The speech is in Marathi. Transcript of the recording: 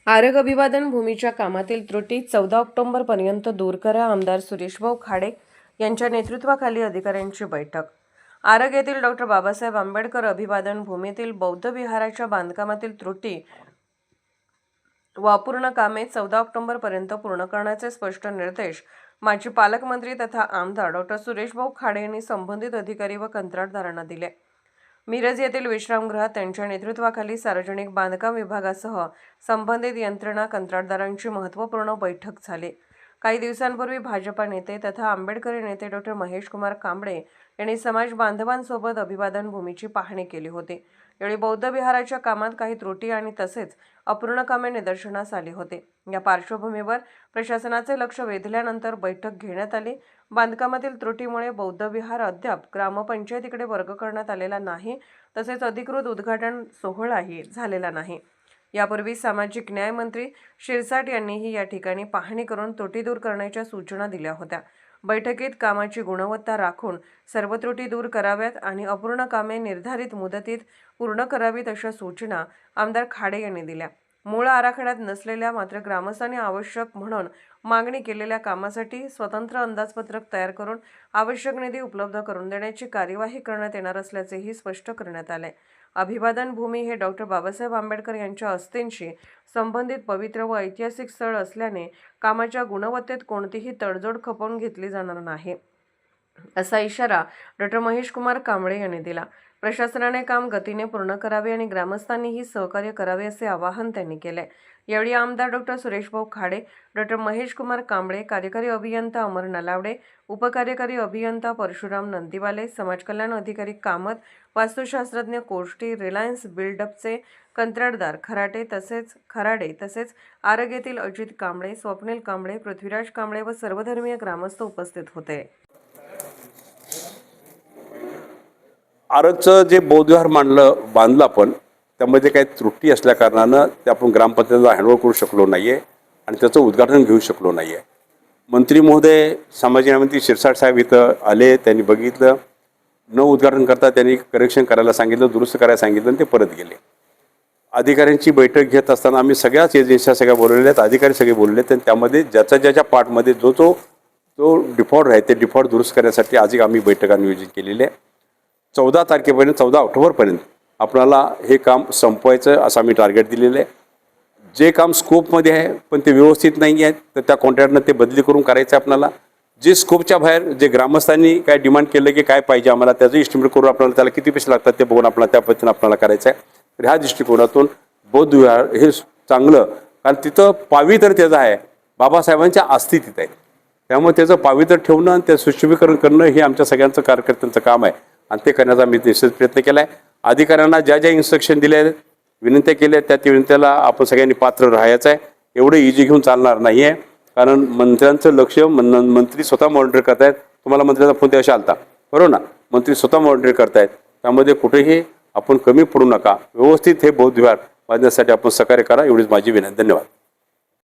आरग अभिवादन भूमीच्या कामातील त्रुटी 14 ऑक्टोबरपर्यंत दूर करा. आमदार सुरेशभाऊ खाडे यांच्या नेतृत्वाखाली अधिकाऱ्यांची बैठक. आरग येथील डॉ. बाबासाहेब आंबेडकर अभिवादन भूमीतील बौद्ध विहाराच्या बांधकामातील त्रुटी व अपूर्ण कामे 14 ऑक्टोबरपर्यंत पूर्ण करण्याचे स्पष्ट निर्देश माजी पालकमंत्री तथा आमदार डॉ. सुरेशभाऊ खाडे यांनी संबंधित अधिकारी व कंत्राटदारांना दिले. मिरज येथील विश्रामगृहात त्यांच्या नेतृत्वाखाली सार्वजनिक बांधकाम विभागासह संबंधित यंत्रणा कंत्राटदारांची महत्त्वपूर्ण बैठक झाली. काही दिवसांपूर्वी भाजपा नेते तथा आंबेडकरी नेते डॉ. महेश कुमार कांबळे यांनी समाज बांधवांसोबत अभिवादन भूमीची पाहणी केली होती. यावेळी बौद्ध विहाराच्या कामात काही त्रुटी आणि तसेच अपूर्ण कामे निदर्शनास आली होती. या पार्श्वभूमीवर प्रशासनाचे लक्ष वेधल्यानंतर बैठक घेण्यात आली. बांधकामातील त्रुटीमुळे बौद्ध विहार अद्याप ग्रामपंचायतीकडे वर्ग करण्यात आलेला नाही, तसेच अधिकृत उद्घाटन सोहळाही झालेला नाही. यापूर्वी सामाजिक न्याय मंत्री शिरसाट यांनीही या ठिकाणी पाहणी करून त्रुटी दूर करण्याच्या सूचना दिल्या होत्या. बैठकीत कामाची गुणवत्ता राखून सर्व त्रुटी दूर कराव्यात आणि अपूर्ण कामे निर्धारित मुदतीत पूर्ण करावीत अशा सूचना आमदार खाडे यांनी दिल्या. मूळ आराखड्यात नसलेल्या मात्र ग्रामस्थांनी आवश्यक म्हणून मागणी केलेल्या कामासाठी स्वतंत्र अंदाजपत्रक तयार करून आवश्यक निधी उपलब्ध करून देण्याची कार्यवाही करण्यात येणार असल्याचेही स्पष्ट करण्यात आले. अभिवादन भूमी हे डॉ. बाबासाहेब आंबेडकर यांच्या अस्थींशी संबंधित पवित्र व ऐतिहासिक स्थळ असल्याने कामाच्या गुणवत्तेत कोणतीही तडजोड खपवून घेतली जाणार नाही, असा इशारा डॉ. महेश कुमार कांबळे यांनी दिला. प्रशासनाने काम गतीने पूर्ण करावे आणि ग्रामस्थांनीही सहकार्य करावे असे आवाहन त्यांनी केले. यावेळी आमदार डॉ. सुरेशभाऊ खाडे, डॉ. महेश कुमार कांबळे, कार्यकारी अभियंता अमर नलावडे, उपकार्यकारी अभियंता परशुराम नंदीवाले, समाजकल्याण अधिकारी कामत, वास्तुशास्त्रज्ञ कोष्टी, रिलायन्स बिल्डअपचे कंत्राटदार खराडे तसेच आरग येथील अजित कांबळे, स्वप्नील कांबळे, पृथ्वीराज कांबळे व सर्वधर्मीय ग्रामस्थ उपस्थित होते. आरगचं जे बौद्ध विहार बांधलं आपण, त्यामध्ये काही त्रुटी असल्या कारणानं ते आपण ग्रामपंचायतीला हँडओव्हर करू शकलो नाही आहे आणि त्याचं उद्घाटन घेऊ शकलो नाही आहे. मंत्री महोदय सामाजिक न्यायमंत्री शिरसाट साहेब इथं आले, त्यांनी बघितलं, न उद्घाटन करता त्यांनी करेक्शन करायला सांगितलं, दुरुस्त करायला सांगितलं आणि ते परत गेले. अधिकाऱ्यांची बैठक घेत असताना आम्ही सगळ्याच एजन्स्या सगळ्या बोलवलेल्या आहेत, अधिकारी सगळे बोलले आहेत आणि त्यामध्ये ज्याच्या पार्टमध्ये जो डिफॉल्ट आहे ते डिफॉल्ट दुरुस्त करण्यासाठी आज आम्ही बैठका नियोजित केलेली आहे. 14 तारखेपर्यंत 14 ऑक्टोबरपर्यंत आपल्याला हे काम संपवायचं असं आम्ही टार्गेट दिलेलं आहे. जे काम स्कोपमध्ये आहे पण ते व्यवस्थित नाही आहे तर त्या कॉन्ट्रॅक्टनं ते बदली करून करायचं आहे आपल्याला. जे स्कोपच्या बाहेर जे ग्रामस्थांनी काय डिमांड केलं की काय पाहिजे आम्हाला त्याचं इस्टिमेट करून आपल्याला त्याला किती पैसे लागतात ते बघून आपल्याला त्या पद्धतीनं आपल्याला करायचं आहे. तर ह्या दृष्टिकोनातून बौद्ध विहार हे चांगलं, कारण तिथं पावित्र्य त्याचं आहे, बाबासाहेबांच्या अस्थी तिथं आहे, त्यामुळे त्याचं पावित्र्य ठेवणं आणि ते सुशोभीकरण करणं हे आमच्या सगळ्यांचं कार्यकर्त्यांचं काम आहे आणि ते करण्याचा आम्ही निश्चित प्रयत्न केला आहे. अधिकाऱ्यांना ज्या इन्स्ट्रक्शन दिल्या आहेत, विनंत्या केल्या त्या विनंत्याला आपण सगळ्यांनी पात्र राहायचं आहे. एवढं इजी घेऊन चालणार नाही आहे, कारण मंत्र्यांचं लक्ष मंत्री स्वतः मॉनिटर करतायत. तुम्हाला मंत्र्याचा फोन त्याशी आलता, बरोबर ना, मंत्री स्वतः मॉनिटर करतायत. त्यामध्ये कुठेही आपण कमी पडू नका, व्यवस्थित हे बौद्ध विहार बांधण्यासाठी आपण सहकार्य करा, एवढीच माझी विनंती. धन्यवाद.